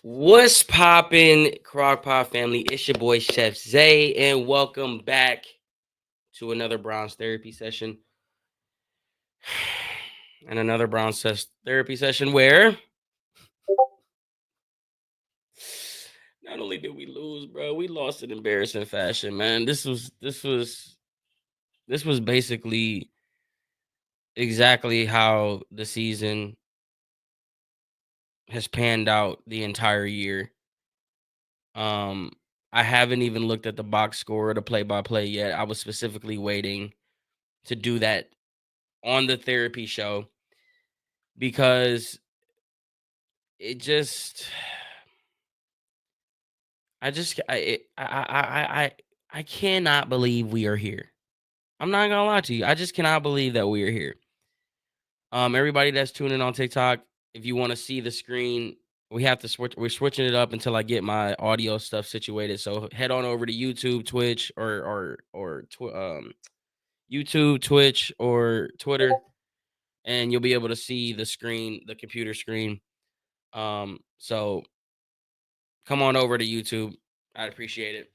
What's poppin', Crockpot family? It's your boy Chef Zay, and welcome back to another Browns therapy session. And another therapy session where not only did we lose, bro, we lost in embarrassing fashion, man. This was basically exactly how the season has panned out the entire year. Um, I haven't even looked at the box score or the play by play yet. I was specifically waiting to do that on the therapy show because it just I just I cannot believe we are here. I'm not gonna lie to you. I just cannot believe that we are here. Everybody that's tuning on TikTok, if you want to see the screen, we have to switch. We're switching it up until I get my audio stuff situated. So head on over to YouTube, Twitch, or YouTube, Twitch, or Twitter, and you'll be able to see the screen, the computer screen. So come on over to YouTube. I'd appreciate it.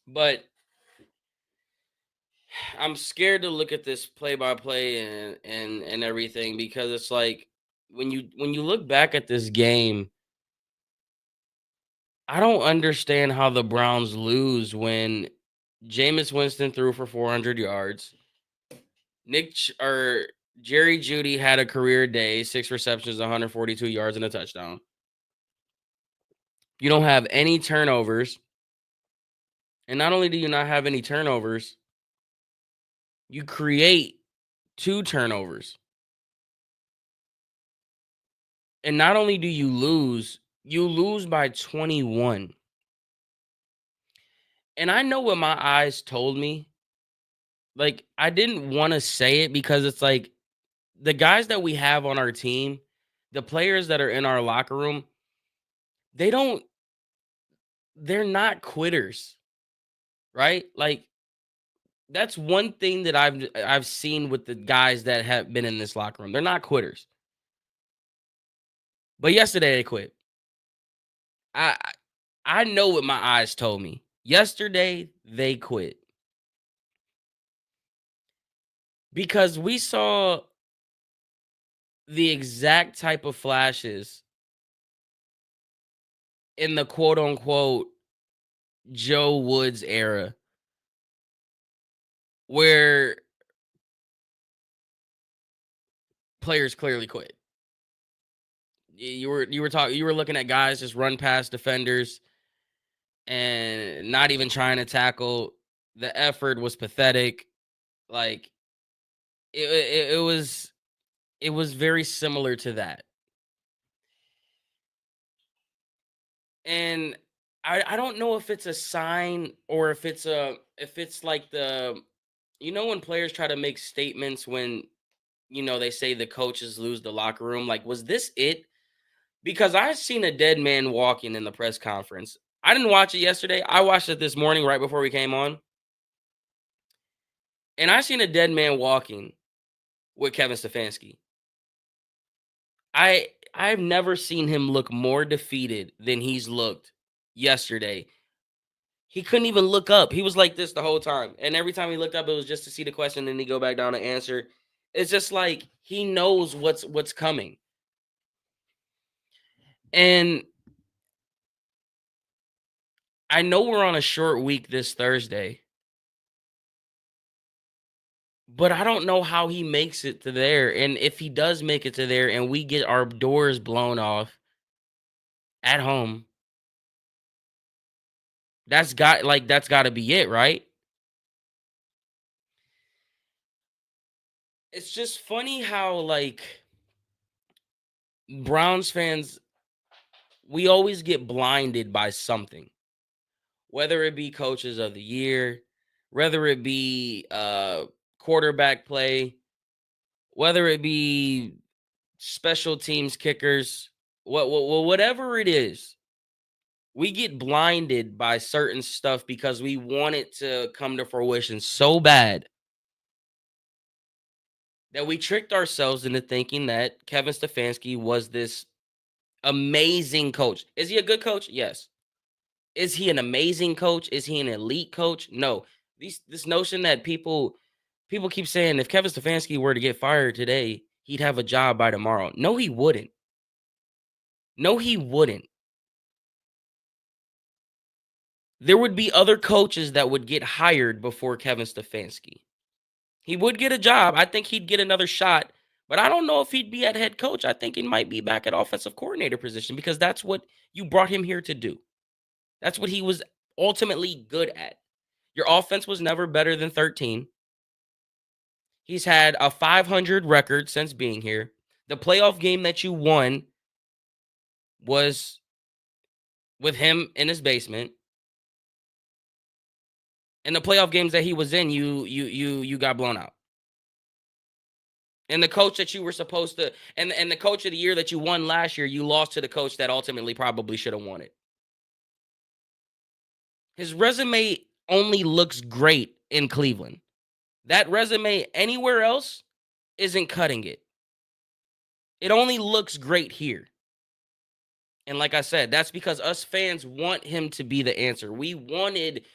But I'm scared to look at this play by play and everything because it's like when you look back at this game, I don't understand how the Browns lose when Jameis Winston threw for 400 yards. Or Jerry Judy had a career day, 6 receptions, 142 yards, and a touchdown. You don't have any turnovers. And not only do you not have any turnovers, you create 2 turnovers. And not only do you lose by 21. And I know what my eyes told me. Like, I didn't want to say it because it's like the guys that we have on our team, the players that are in our locker room, they don't, they're not quitters, right? Like, that's one thing that I've seen with the guys that have been in this locker room. They're not quitters. But yesterday they quit. I I know what my eyes told me. Yesterday they quit because we saw the exact type of flashes in the quote unquote Joe Woods era where players clearly quit. You were looking at guys just run past defenders and not even trying to tackle. The effort was pathetic. Like it was very similar to that. And I don't know if it's a sign or if it's like when players try to make statements when they say the coaches lose the locker room. Like, was this it? Because I seen a dead man walking in the press conference. I didn't watch it yesterday. I watched it this morning right before we came on. And I seen a dead man walking with Kevin Stefanski. I've never seen him look more defeated than he's looked yesterday. He couldn't even look up. He was like this the whole time. And every time he looked up, it was just to see the question, and then he go back down and answer. It's just like he knows what's coming. And I know we're on a short week this Thursday, but I don't know how he makes it to there. And if he does make it to there and we get our doors blown off at home, that's got to be it, right? It's just funny how like Browns fans, we always get blinded by something. Whether it be coaches of the year, whether it be quarterback play, whether it be special teams kickers, whatever it is, we get blinded by certain stuff because we want it to come to fruition so bad that we tricked ourselves into thinking that Kevin Stefanski was this Amazing coach. Is he a good coach? Yes. Is he an amazing coach? Is he an elite coach? No. This notion that people keep saying if Kevin Stefanski were to get fired today, he'd have a job by tomorrow. No, he wouldn't. No, he wouldn't. There would be other coaches that would get hired before Kevin Stefanski. He would get a job. I think he'd get another shot, but I don't know if he'd be at head coach. I think he might be back at offensive coordinator position because that's what you brought him here to do. That's what he was ultimately good at. Your offense was never better than 13. He's had a 500 record since being here. The playoff game that you won was with him in his basement. And the playoff games that he was in, you got blown out. And the coach that you were supposed to and the coach of the year that you won last year, you lost to the coach that ultimately probably should have won it. His resume only looks great in Cleveland. That resume anywhere else isn't cutting it. It only looks great here. And like I said, that's because us fans want him to be the answer. We wanted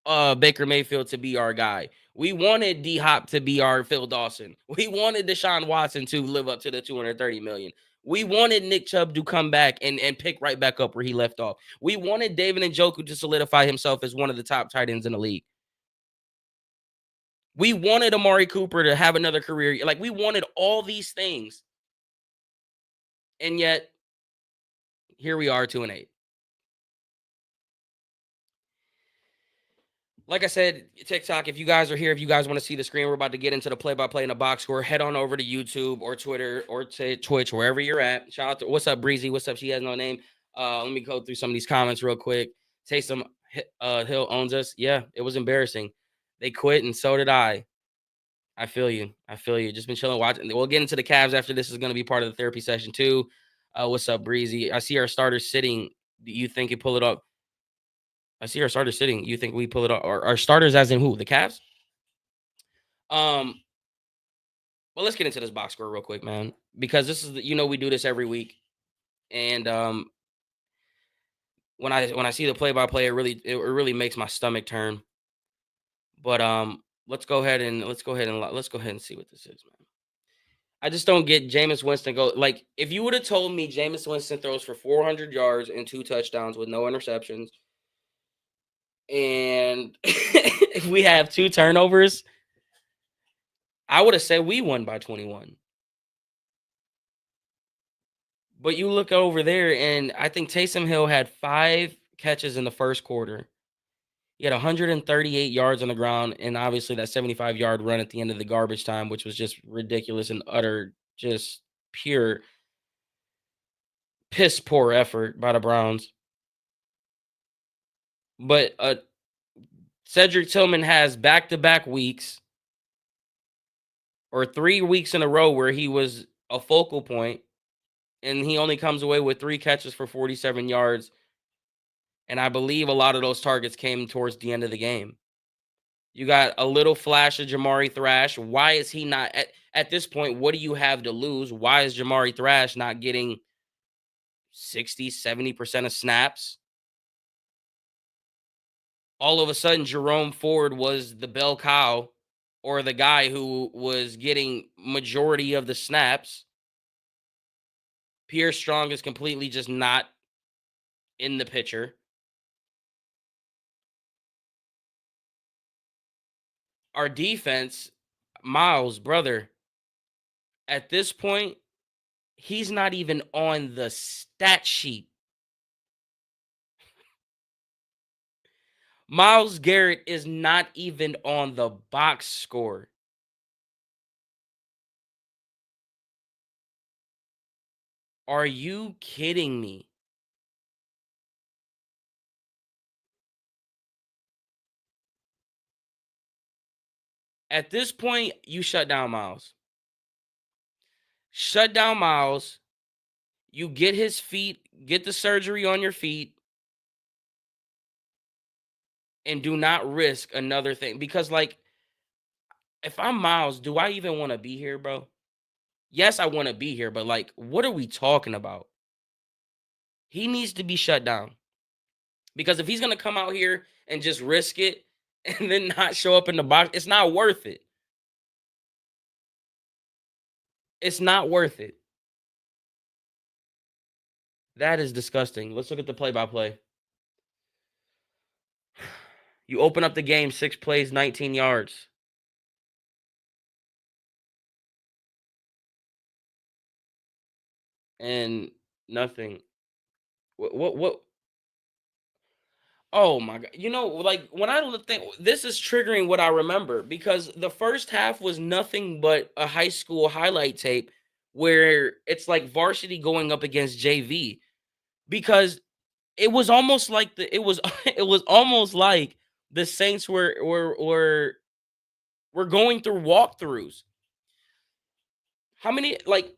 Baker Mayfield to be our guy. We wanted D Hop to be our Phil Dawson. We wanted Deshaun Watson to live up to the 230 million. We wanted Nick Chubb to come back and pick right back up where he left off. We wanted David Njoku to solidify himself as one of the top tight ends in the league. We wanted Amari Cooper to have another career. Like we wanted all these things. And yet here we are 2-8. Like I said, TikTok, if you guys are here, if you guys want to see the screen, we're about to get into the play-by-play in the box score. Head on over to YouTube or Twitter or to Twitch, wherever you're at. Shout out to what's up, Breezy? What's up? She has no name. Let me go through some of these comments real quick. Taysom Hill owns us. Yeah, it was embarrassing. They quit, and so did I. I feel you. I feel you. Just been chilling, watching. We'll get into the Cavs after this is going to be part of the therapy session too. What's up, Breezy? I see our starters sitting. Do you think you pull it up? I see our starters sitting. You think we pull it off? Or our starters, as in who? The Cavs? Um. Well, let's get into this box score real quick, man, because this is we do this every week, and when I see the play by play, it really makes my stomach turn. But let's go ahead and see what this is, man. I just don't get Jameis Winston go like if you would have told me Jameis Winston throws for 400 yards and 2 touchdowns with no interceptions, and if we have 2 turnovers, I would have said we won by 21. But you look over there, and I think Taysom Hill had 5 catches in the first quarter. He had 138 yards on the ground, and obviously that 75-yard run at the end of the garbage time, which was just ridiculous and utter, just pure piss poor effort by the Browns. But Cedric Tillman has back-to-back weeks or 3 weeks in a row where he was a focal point, and he only comes away with 3 catches for 47 yards. And I believe a lot of those targets came towards the end of the game. You got a little flash of Jamari Thrash. Why is he not at this point? What do you have to lose? Why is Jamari Thrash not getting 60, 70% of snaps? All of a sudden, Jerome Ford was the bell cow or the guy who was getting majority of the snaps. Pierre Strong is completely just not in the picture. Our defense, Miles, brother, at this point, he's not even on the stat sheet. Myles Garrett is not even on the box score. Are you kidding me? At this point, you shut down Myles. Shut down Myles. You get his feet, get the surgery on your feet, and do not risk another thing. Because, like, if I'm Myles, do I even want to be here, bro? Yes, I want to be here, but like, what are we talking about? he needs to be shut down. Because if he's gonna come out here and just risk it and then not show up in the box, it's not worth it. It's not worth it. That is disgusting. Let's look at the play-by-play. You open up the game, 6 plays, 19 yards. And nothing. What Oh my god. You know, like when I look think this is triggering what I remember because the first half was nothing but a high school highlight tape where it's like varsity going up against JV because it was almost like it was almost like the Saints were going through walkthroughs. How many like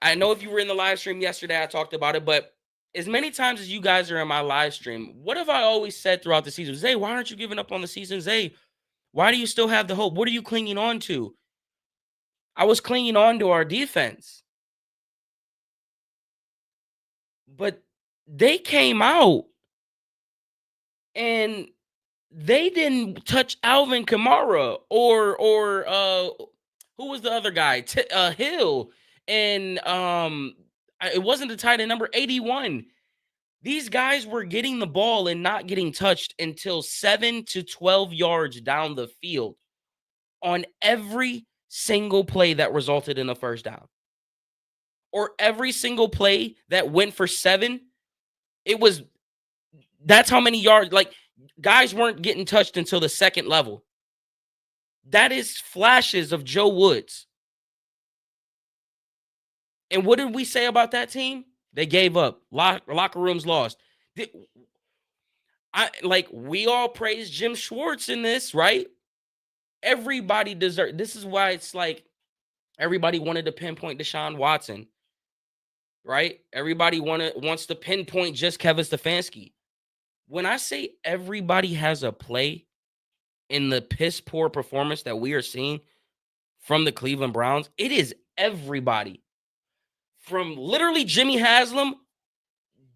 I know if you were in the live stream yesterday, I talked about it, but as many times as you guys are in my live stream, what have I always said throughout the season? Zay, why aren't you giving up on the season? Zay, why do you still have the hope? What are you clinging on to? I was clinging on to our defense, but they came out and they didn't touch Alvin Kamara or who was the other guy? Hill and it wasn't the tight end number 81. These guys were getting the ball and not getting touched until 7 to 12 yards down the field on every single play that resulted in a first down. Or every single play that went for 7, that's how many yards. Like, guys weren't getting touched until the second level. That is flashes of Joe Woods. And what did we say about that team? They gave up. Locker rooms lost. We all praise Jim Schwartz in this, right? Everybody deserves. This is why it's like everybody wanted to pinpoint Deshaun Watson, right? Everybody wants to pinpoint just Kevin Stefanski. When I say everybody has a play in the piss poor performance that we are seeing from the Cleveland Browns, it is everybody. From literally Jimmy Haslam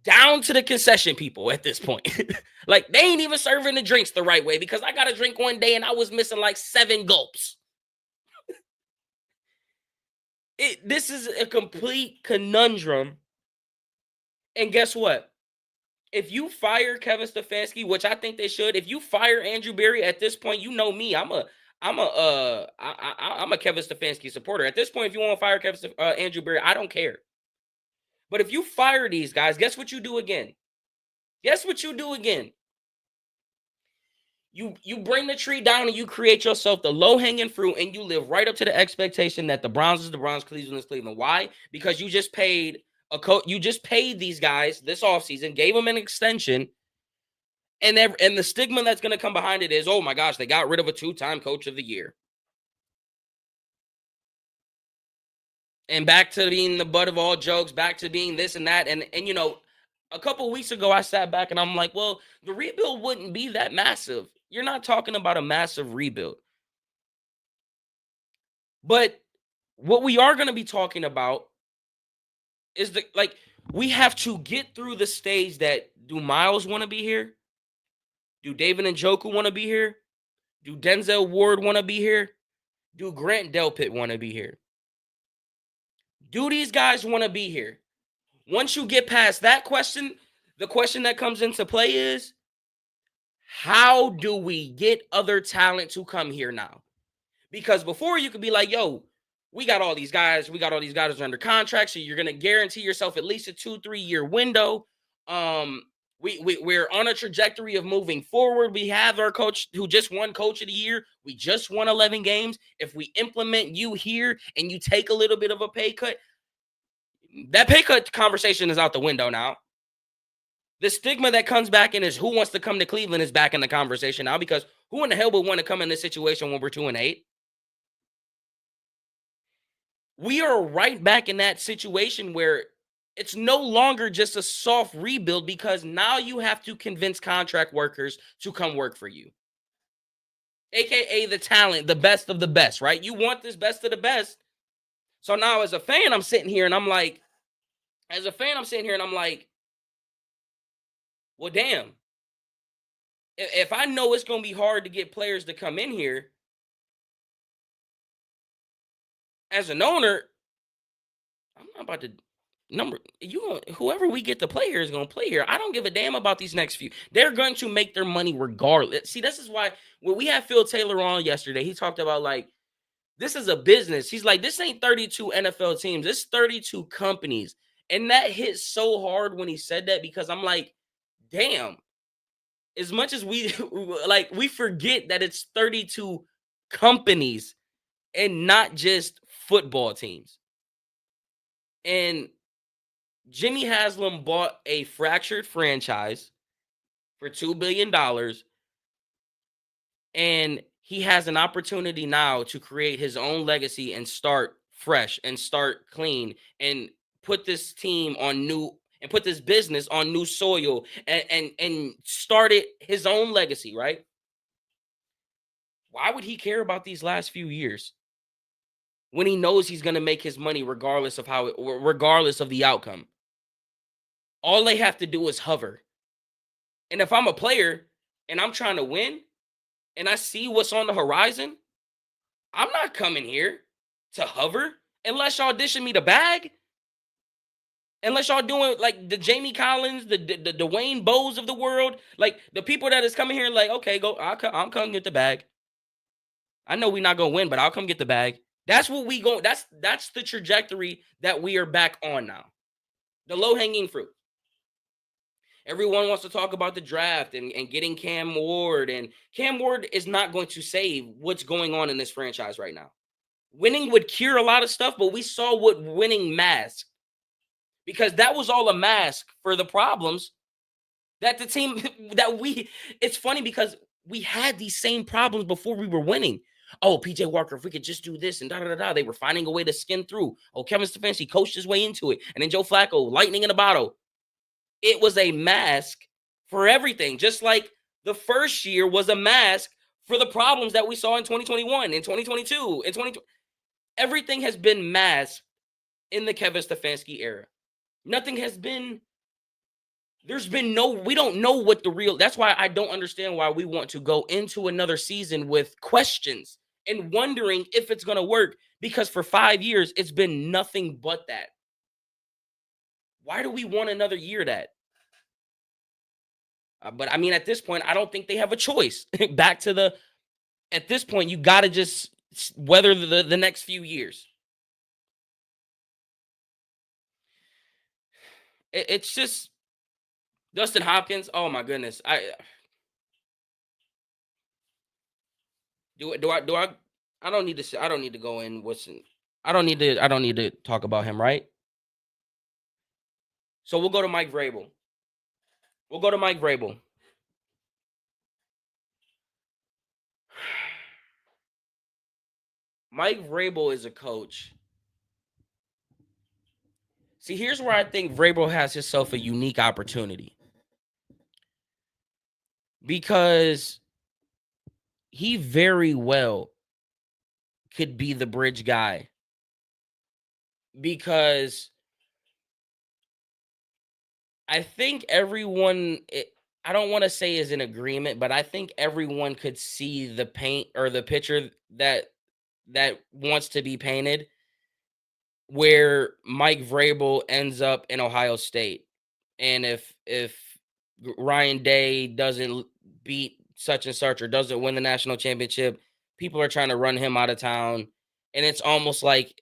down to the concession people at this point. Like, they ain't even serving the drinks the right way because I got a drink one day and I was missing like 7 gulps. This is a complete conundrum. And guess what? If you fire Kevin Stefanski, which I think they should, if you fire Andrew Berry at this point, you know me, I'm a Kevin Stefanski supporter. At this point, if you want to fire Andrew Berry, I don't care. But if you fire these guys, guess what you do again? Guess what you do again? You bring the tree down and you create yourself the low-hanging fruit and you live right up to the expectation that the Browns is the Browns, Cleveland is Cleveland. Why? Because you just paid you just paid these guys this offseason, gave them an extension, and the stigma that's going to come behind it is, oh my gosh, they got rid of a 2-time coach of the year. And back to being the butt of all jokes, back to being this and that. And you know, a couple of weeks ago, I sat back and I'm like, well, the rebuild wouldn't be that massive. You're not talking about a massive rebuild. But what we are going to be talking about is we have to get through the stage that, do Miles want to be here? Do David Njoku want to be here? Do Denzel Ward want to be here? Do Grant Delpit want to be here? Do these guys want to be here? Once you get past that question, the question that comes into play is, how do we get other talent to come here now? Because before you could be like, yo, we got all these guys. We got all these guys under contract. So you're going to guarantee yourself at least a 2-3 year window. We're on a trajectory of moving forward. We have our coach who just won coach of the year. We just won 11 games. If we implement you here and you take a little bit of a pay cut, that pay cut conversation is out the window now. The stigma that comes back in is who wants to come to Cleveland is back in the conversation now, because who in the hell would want to come in this situation when we're 2-8? We are right back in that situation where it's no longer just a soft rebuild, because now you have to convince contract workers to come work for you. AKA the talent, the best of the best, right? You want this best of the best. So now as a fan, I'm sitting here and I'm like, Well, damn. If I know it's gonna be hard to get players to come in here as an owner, I'm not about to number you whoever we get to play here is gonna play here. I don't give a damn about these next few. They're going to make their money regardless. See, this is why when we had Phil Taylor on yesterday, he talked about like this is a business. He's like, this ain't 32 NFL teams, it's 32 companies. And that hit so hard when he said that because I'm like, damn, as much as we like we forget that it's 32 companies and not just football teams. And Jimmy Haslam bought a fractured franchise for $2 billion, and he has an opportunity now to create his own legacy and start fresh and start clean and put this team on new and put this business on new soil and started his own legacy, right? Why would he care about these last few years when he knows he's going to make his money regardless of regardless of the outcome? All they have to do is hover. And if I'm a player and I'm trying to win and I see what's on the horizon, I'm not coming here to hover unless y'all dishing me the bag. Unless y'all doing like the Jamie Collins, the Dwayne Bowes of the world, like the people that is coming here like, okay, go, I'll come get the bag. I know we're not gonna win, but I'll come get the bag. That's what we go. That's the trajectory that we are back on now. The low hanging fruit. Everyone wants to talk about the draft and getting Cam Ward, and Cam Ward is not going to save what's going on in this franchise right now. Winning would cure a lot of stuff, but we saw what winning masked because that was all a mask for the problems that the team that we. It's funny because we had these same problems before we were winning. Oh, PJ Walker, if we could just do this and da da da da, they were finding a way to skin through. Oh, Kevin Stefanski coached his way into it, and then Joe Flacco, lightning in a bottle. It was a mask for everything, just like the first year was a mask for the problems that we saw in 2021, in 2022, in 2020. Everything has been masked in the Kevin Stefanski era. Nothing has been, there's been no, we don't know what the real, that's why I don't understand why we want to go into another season with questions and wondering if it's going to work because for 5 years, it's been nothing but that. Why do we want another year that? But I mean, at this point, I don't think they have a choice. Back to the, at this point, you got to just weather the next few years. It's just Dustin Hopkins. Oh my goodness. I don't need to. I don't need to go in. I don't need to. I don't need to talk about him, right? So we'll go to Mike Vrabel. We'll go to Mike Vrabel. Mike Vrabel is a coach. See, here's where I think Vrabel has himself a unique opportunity. Because he very well could be the bridge guy. Because I think everyone, I don't want to say is in agreement, but I think everyone could see the paint or the picture that wants to be painted where Mike Vrabel ends up in Ohio State. And if Ryan Day doesn't beat such and such or doesn't win the national championship, people are trying to run him out of town. And it's almost like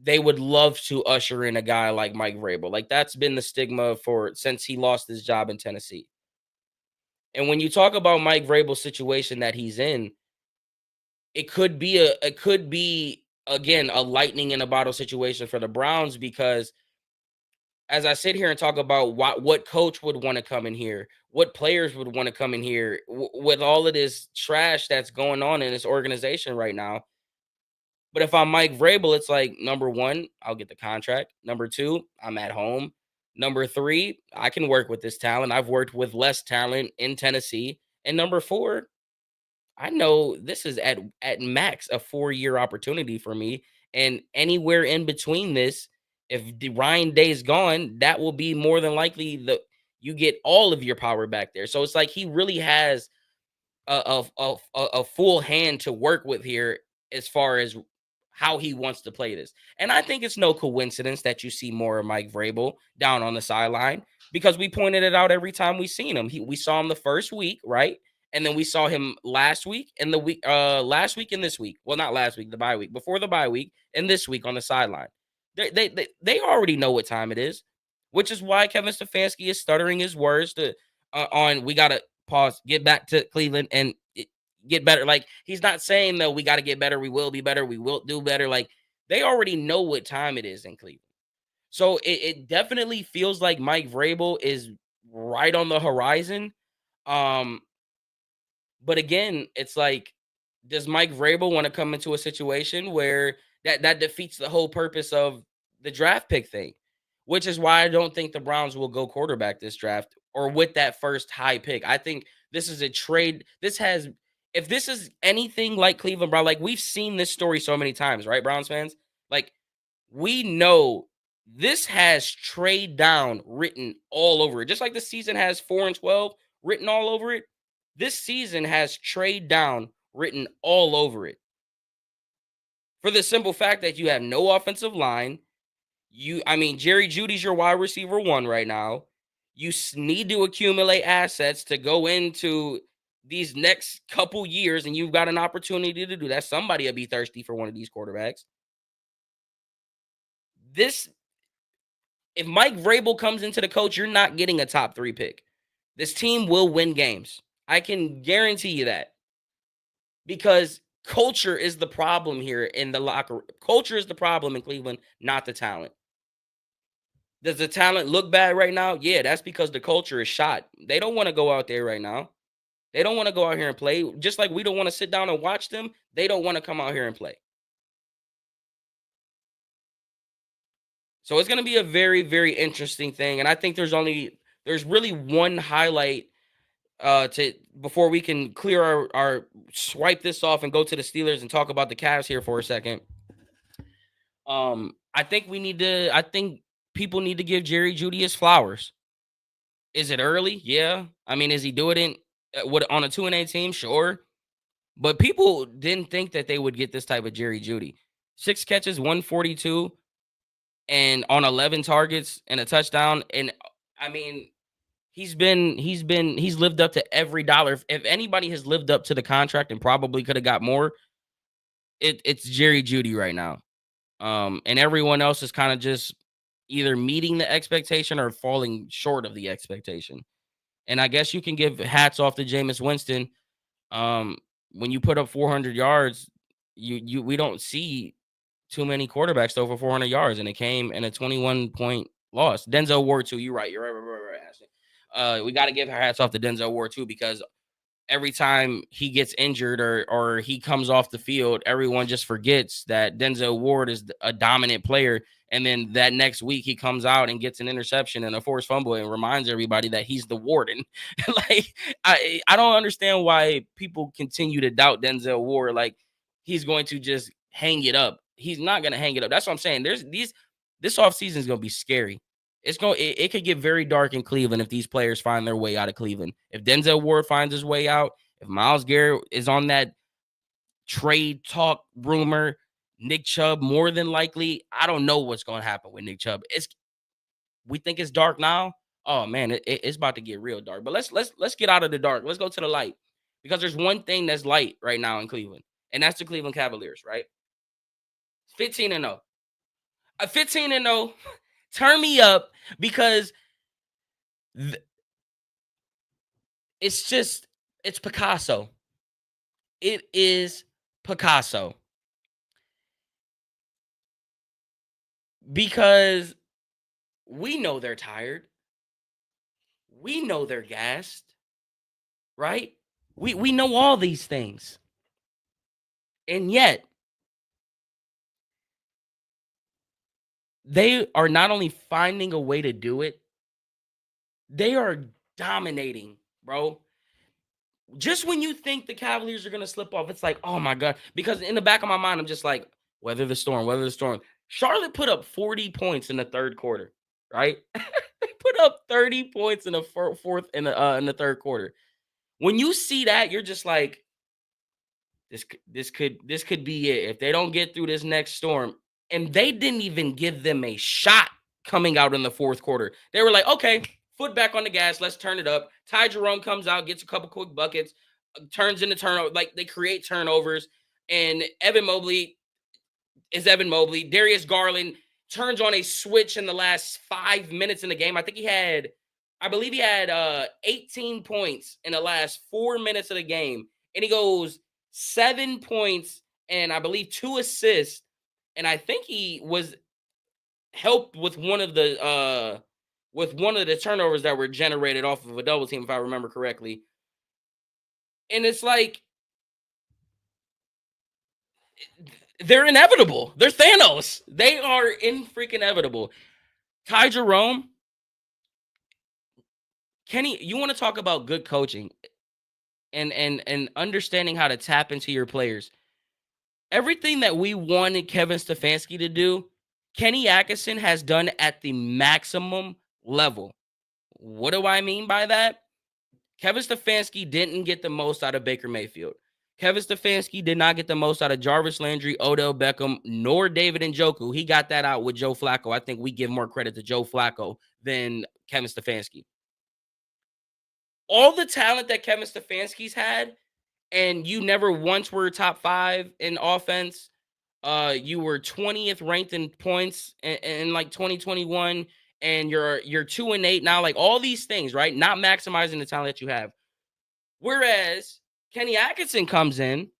they would love to usher in a guy like Mike Vrabel. Like that's been the stigma for since he lost his job in Tennessee. And when you talk about Mike Vrabel's situation that he's in, it could be again a lightning in a bottle situation for the Browns because as I sit here and talk about what coach would want to come in here, what players would want to come in here with all of this trash that's going on in this organization right now. But if I'm Mike Vrabel, it's like number one, I'll get the contract. Number two, I'm at home. Number three, I can work with this talent. I've worked with less talent in Tennessee. And number four, I know this is at max a 4-year opportunity for me. And anywhere in between this, if Ryan Day is gone, that will be more than likely you get all of your power back there. So it's like he really has a full hand to work with here as far as how he wants to play this. And I think it's no coincidence that you see more of Mike Vrabel down on the sideline because we pointed it out every time we seen him. We saw him the first week, right? And then we saw him last week and the week last week and this week. Well, not last week, the bye week, before the bye week, and this week on the sideline. They already know what time it is, which is why Kevin Stefanski is stuttering his words to on we gotta pause, get back to Cleveland and get better. Like he's not saying though we got to get better, we will be better, we will do better. Like they already know what time it is in Cleveland. So it definitely feels like Mike Vrabel is right on the horizon. Um, but again, it's like, does Mike Vrabel want to come into a situation where that defeats the whole purpose of the draft pick thing? Which is why I don't think the Browns will go quarterback this draft or with that first high pick. I think this is a trade. If this is anything like Cleveland Brown, like we've seen this story so many times, right, Browns fans? Like we know this has trade down written all over it. Just like the season has 4-12 written all over it. This season has trade down written all over it. For the simple fact that you have no offensive line. Jerry Jeudy's your wide receiver 1 right now. You need to accumulate assets to go into these next couple years, and you've got an opportunity to do that. Somebody will be thirsty for one of these quarterbacks. If Mike Vrabel comes into the coach, you're not getting a top 3 pick. This team will win games. I can guarantee you that. Because culture is the problem here in the locker room. Culture is the problem in Cleveland, not the talent. Does the talent look bad right now? Yeah, that's because the culture is shot. They don't want to go out there right now. They don't want to go out here and play. Just like we don't want to sit down and watch them, they don't want to come out here and play. So it's going to be a very, very interesting thing. And I think there's really one highlight to before we can clear our swipe this off and go to the Steelers and talk about the Cavs here for a second. I think people need to give Jerry Jeudy his flowers. Is it early? Yeah. I mean, is he doing it on a 2-8 team? Sure. But people didn't think that they would get this type of Jerry Jeudy. 6 catches, 142, and on 11 targets and a touchdown. And I mean, he's lived up to every dollar. If anybody has lived up to the contract and probably could have got more, it's Jerry Jeudy right now. And everyone else is kind of just either meeting the expectation or falling short of the expectation. And I guess you can give hats off to Jameis Winston. When you put up 400 yards, we don't see too many quarterbacks over 400 yards, and it came in a 21-point loss. Denzel Ward too. You're right. You're right. Ashley. We got to give our hats off to Denzel Ward too, because every time he gets injured or he comes off the field, everyone just forgets that Denzel Ward is a dominant player. And then that next week he comes out and gets an interception and a forced fumble and reminds everybody that he's the warden. Like I don't understand why people continue to doubt Denzel Ward. Like he's going to just hang it up. He's not going to hang it up. That's what I'm saying. This offseason is going to be scary. It could get very dark in Cleveland if these players find their way out of Cleveland. If Denzel Ward finds his way out, if Myles Garrett is on that trade talk rumor, Nick Chubb more than likely. I don't know what's going to happen with Nick Chubb. We think it's dark now. Oh man, it's about to get real dark. But let's get out of the dark. Let's go to the light, because there's one thing that's light right now in Cleveland, and that's the Cleveland Cavaliers, right? 15-0. 15-0. Turn me up, because it's Picasso. It is Picasso. Because we know they're tired. We know they're gassed, right? We know all these things. And yet, they are not only finding a way to do it, they are dominating, bro. Just when you think the Cavaliers are going to slip off, it's like, oh my God. Because in the back of my mind, I'm just like, weather the storm. Charlotte put up 40 points in the third quarter, right? They put up 30 points in the fourth in the third quarter. When you see that, you're just like, this could be it if they don't get through this next storm. And they didn't even give them a shot coming out in the fourth quarter. They were like, okay, foot back on the gas, let's turn it up. Ty Jerome comes out, gets a couple quick buckets, turns into turnover. Like they create turnovers, and Evan Mobley is Evan Mobley. Darius Garland turns on a switch in the last 5 minutes in the game. I believe he had 18 points in the last 4 minutes of the game. And he goes 7 points and I believe 2 assists. And I think he was helped with one of the turnovers that were generated off of a double team, if I remember correctly. And it's like they're inevitable. They're Thanos. They are in freaking inevitable. Ty Jerome, Kenny, you want to talk about good coaching and understanding how to tap into your players. Everything that we wanted Kevin Stefanski to do, Kenny Atkinson has done at the maximum level. What do I mean by that? Kevin Stefanski didn't get the most out of Baker Mayfield. Kevin Stefanski did not get the most out of Jarvis Landry, Odell Beckham, nor David Njoku. He got that out with Joe Flacco. I think we give more credit to Joe Flacco than Kevin Stefanski. All the talent that Kevin Stefanski's had, and you never once were top 5 in offense. You were 20th ranked in points in like 2021, and you're 2-8 now. Like all these things, right? Not maximizing the talent that you have. Whereas Kenny Atkinson comes in,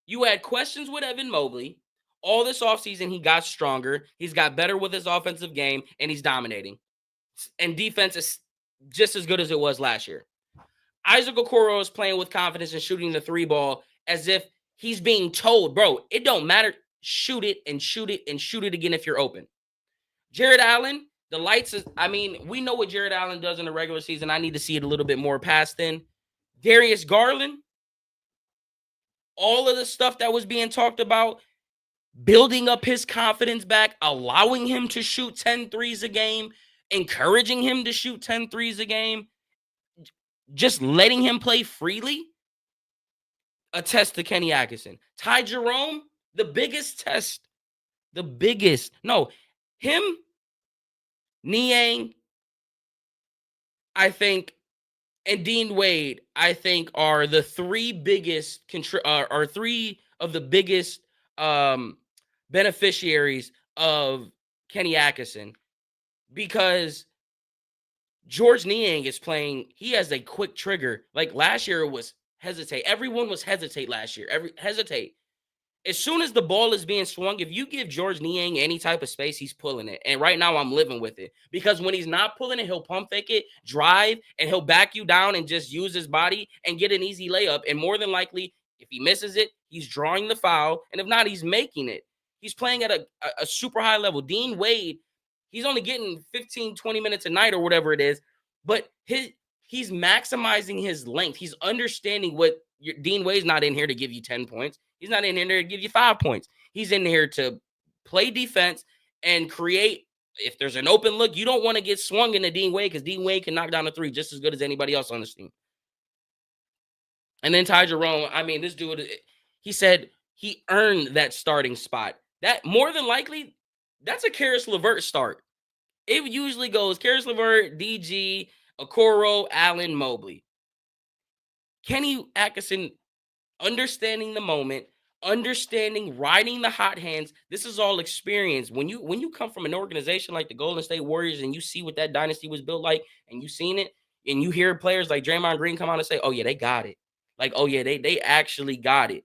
you had questions with Evan Mobley. All this offseason, he got stronger. He's got better with his offensive game, and he's dominating. And defense is just as good as it was last year. Isaac Okoro is playing with confidence and shooting the 3 ball as if he's being told, bro, it don't matter. Shoot it and shoot it and shoot it again if you're open. Jared Allen, the lights is, I mean, we know what Jared Allen does in the regular season. I need to see it a little bit more past then. Darius Garland, all of the stuff that was being talked about, building up his confidence back, allowing him to shoot 10 threes a game, encouraging him to shoot 10 threes a game, just letting him play freely, a test to Kenny Atkinson. Ty Jerome, the biggest test. Him, Niang, I think, and Dean Wade, I think, are the 3 biggest, are 3 of the biggest beneficiaries of Kenny Atkinson, because George Niang is playing. He has a quick trigger. Like last year, it was hesitate. Everyone was hesitate last year. Hesitate. As soon as the ball is being swung, if you give George Niang any type of space, he's pulling it. And right now, I'm living with it, because when he's not pulling it, he'll pump fake it, drive, and he'll back you down and just use his body and get an easy layup. And more than likely, if he misses it, he's drawing the foul. And if not, he's making it. He's playing at a super high level. Dean Wade, he's only getting 15, 20 minutes a night or whatever it is, but he's maximizing his length. He's understanding what Dean Wade's not in here to give you 10 points. He's not in there to give you 5 points. He's in here to play defense and create. If there's an open look, you don't want to get swung into Dean Wade, because Dean Wade can knock down a 3 just as good as anybody else on this team. And then Ty Jerome, I mean, this dude, he said he earned that starting spot. That more than likely, that's a Karis LeVert start. It usually goes Karis LeVert, DG, Okoro, Allen, Mobley. Kenny Atkinson, understanding the moment, understanding, riding the hot hands. This is all experience. When you come from an organization like the Golden State Warriors and you see what that dynasty was built like, and you seen it, and you hear players like Draymond Green come out and say, "Oh yeah, they got it." Like, "Oh yeah, they actually got it."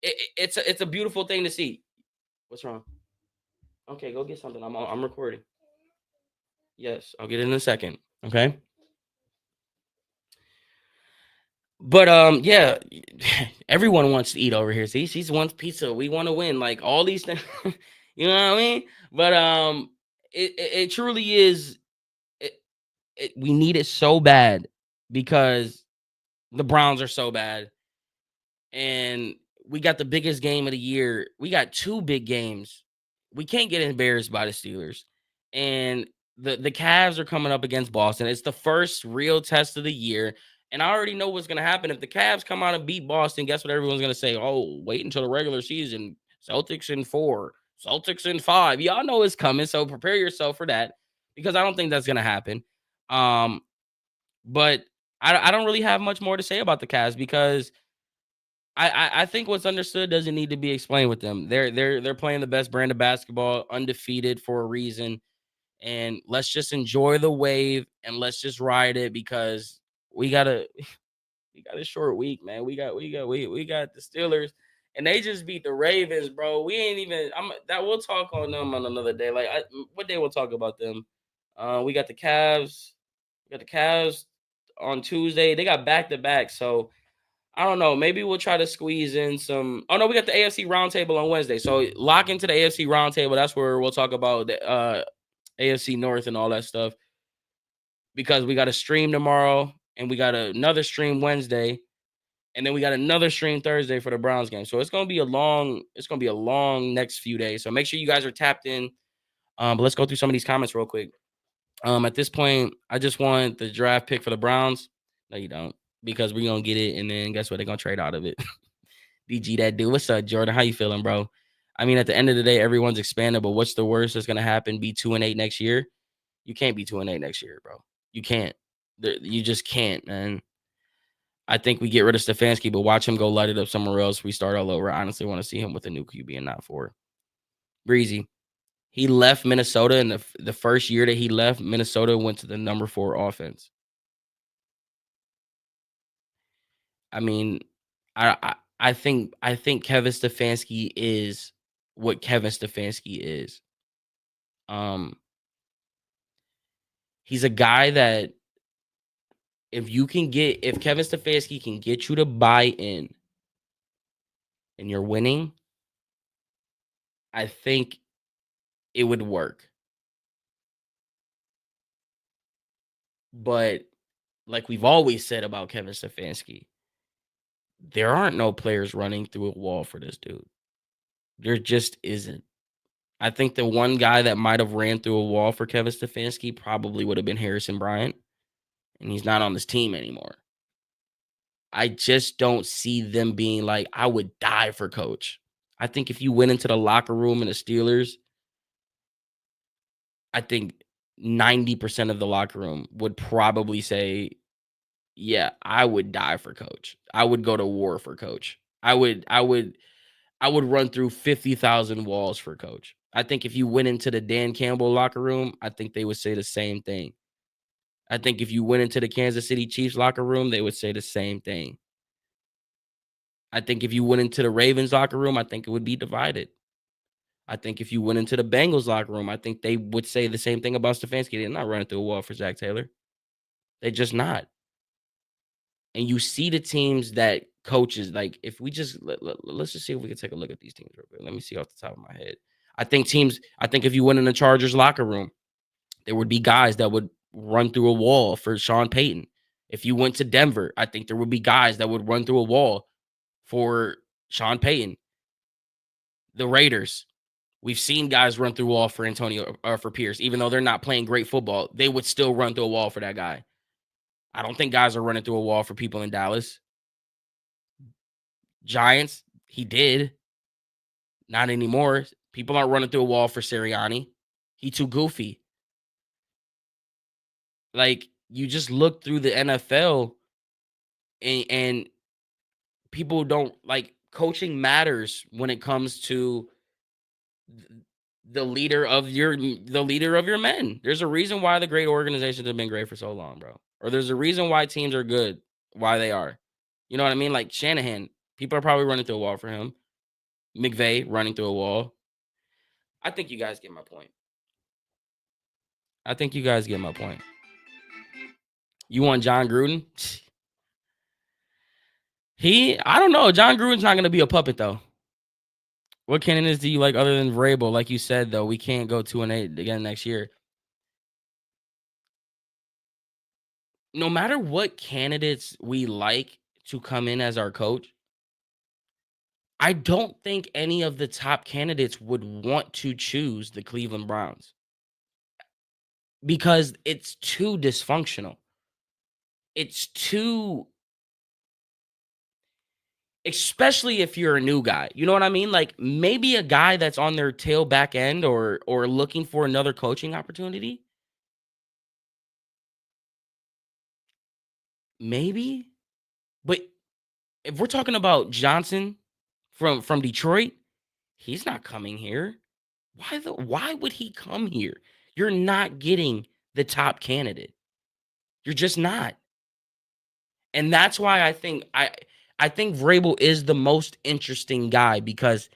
It's a beautiful thing to see. What's wrong? Okay, go get something. I'm recording. Yes, I'll get it in a second. Okay. But yeah, everyone wants to eat over here. See, she wants pizza. We want to win. Like all these things, you know what I mean? But it truly is. We need it so bad because the Browns are so bad, and we got the biggest game of the year. We got 2 big games. We can't get embarrassed by the Steelers, and The Cavs are coming up against Boston. It's the first real test of the year. And I already know what's gonna happen. If the Cavs come out and beat Boston, guess what everyone's gonna say? Oh, wait until the regular season. Celtics in 4, Celtics in 5. Y'all know it's coming, so prepare yourself for that because I don't think that's gonna happen. Um, but I don't really have much more to say about the Cavs because I think what's understood doesn't need to be explained with them. They're playing the best brand of basketball, undefeated for a reason, and let's just enjoy the wave and let's just ride it because we got a we got a short week, man. We got the Steelers and they just beat the Ravens, bro. We ain't even I'm that we'll talk on them on another day. What day we'll talk about them? We got the Cavs. We got the Cavs on Tuesday. They got back to back, so I don't know. Maybe we'll try to squeeze in some. Oh no, we got the AFC roundtable on Wednesday. So lock into the AFC roundtable. That's where we'll talk about the AFC North and all that stuff because we got a stream tomorrow and we got another stream Wednesday and then we got another stream Thursday for the Browns game. So it's gonna be a long next few days. So make sure you guys are tapped in. But let's go through some of these comments real quick. At this point, I just want the draft pick for the Browns. No, you don't, because we're gonna get it, and then guess what? They're gonna trade out of it. DG, that dude. What's up, Jordan? How you feeling, bro? I mean, at the end of the day, everyone's expanded, but what's the worst that's gonna happen? Be 2-8 next year? You can't be 2-8 next year, bro. You can't. You just can't, man. I think we get rid of Stefanski, but watch him go light it up somewhere else. We start all over. I honestly want to see him with a new QB and not 4. Breezy. He left Minnesota, and the first year that he left, Minnesota went to the number 4 offense. I mean, I think Kevin Stefanski is what Kevin Stefanski is. Um, he's a guy that if Kevin Stefanski can get you to buy in and you're winning, I think it would work. But like we've always said about Kevin Stefanski, there aren't no players running through a wall for this dude. There just isn't. I think the one guy that might have ran through a wall for Kevin Stefanski probably would have been Harrison Bryant, and he's not on this team anymore. I just don't see them being like, I would die for coach. I think if you went into the locker room in the Steelers, I think 90% of the locker room would probably say, yeah, I would die for coach. I would go to war for coach. I would run through 50,000 walls for coach. I think if you went into the Dan Campbell locker room, I think they would say the same thing. I think if you went into the Kansas City Chiefs locker room, they would say the same thing. I think if you went into the Ravens locker room, I think it would be divided. I think if you went into the Bengals locker room, I think they would say the same thing about Stefanski. They're not running through a wall for Zach Taylor. They're just not. And you see the teams that coaches like. If we just let's just see if we can take a look at these teams real quick. Let me see off the top of my head. I think teams. I think if you went in the Chargers locker room, there would be guys that would run through a wall for Sean Payton. If you went to Denver, I think there would be guys that would run through a wall for Sean Payton. The Raiders, we've seen guys run through a wall for Antonio or for Pierce, even though they're not playing great football. They would still run through a wall for that guy. I don't think guys are running through a wall for people in Dallas. Giants, he did. Not anymore. People aren't running through a wall for Sirianni. He too goofy. Like, you just look through the NFL and people don't like coaching matters when it comes to the leader of your men. There's a reason why the great organizations have been great for so long, bro. Or there's a reason why teams are good, why they are. You know what I mean? Like Shanahan, people are probably running through a wall for him. McVay running through a wall. I think you guys get my point. I think you guys get my point. You want John Gruden? I don't know. John Gruden's not going to be a puppet though. What candidates do you like other than Vrabel? Like you said, though, we can't go 2-8 again next year. No matter what candidates we like to come in as our coach, I don't think any of the top candidates would want to choose the Cleveland Browns. because it's too dysfunctional. It's too, especially if you're a new guy. You know what I mean? Like maybe a guy that's on their tail back end or looking for another coaching opportunity, maybe. But if we're talking about Johnson from Detroit, he's not coming here. Why would he come here? You're not getting the top candidate. You're just not. And that's why I think Vrabel is the most interesting guy because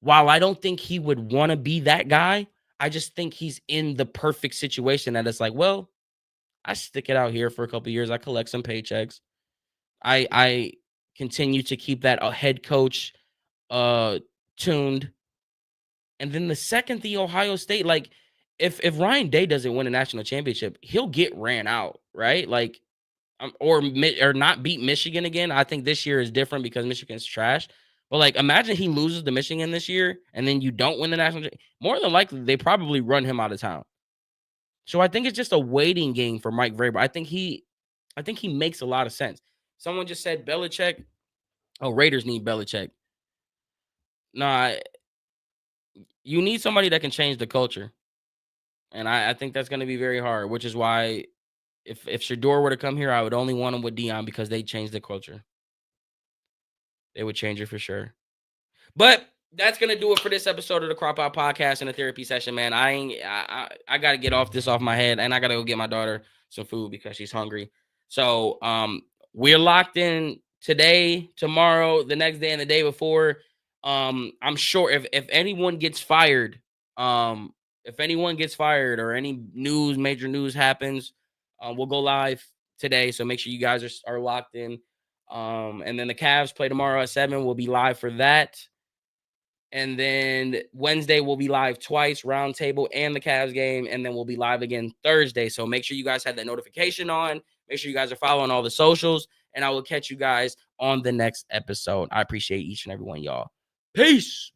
while I don't think he would want to be that guy, I just think he's in the perfect situation that it's like, well, I stick it out here for a couple years. I collect some paychecks. I continue to keep that head coach tuned. And then the second the Ohio State, like if Ryan Day doesn't win a national championship, he'll get ran out, right? Like or not beat Michigan again. I think this year is different because Michigan's trash. But like, imagine he loses to Michigan this year, and then you don't win the more than likely, they probably run him out of town. So I think it's just a waiting game for Mike Vrabel. I think he makes a lot of sense. Someone just said Belichick. Oh, Raiders need Belichick. Nah, you need somebody that can change the culture, and I think that's going to be very hard. Which is why if Shador were to come here, I would only want him with Dion because they changed the culture. They would change it for sure. But that's gonna do it for this episode of the Crop Out Podcast and a therapy session, man. I gotta get this off my head, and I gotta go get my daughter some food because she's hungry. So we're locked in today, tomorrow, the next day, and the day before. I'm sure if anyone gets fired, if anyone gets fired or any major news happens, we'll go live today. So make sure you guys are locked in. And then the Cavs play tomorrow at 7. We'll be live for that. And then Wednesday we'll be live twice, roundtable and the Cavs game. And then we'll be live again Thursday. So make sure you guys have that notification on. Make sure you guys are following all the socials. And I will catch you guys on the next episode. I appreciate each and every one of y'all. Peace.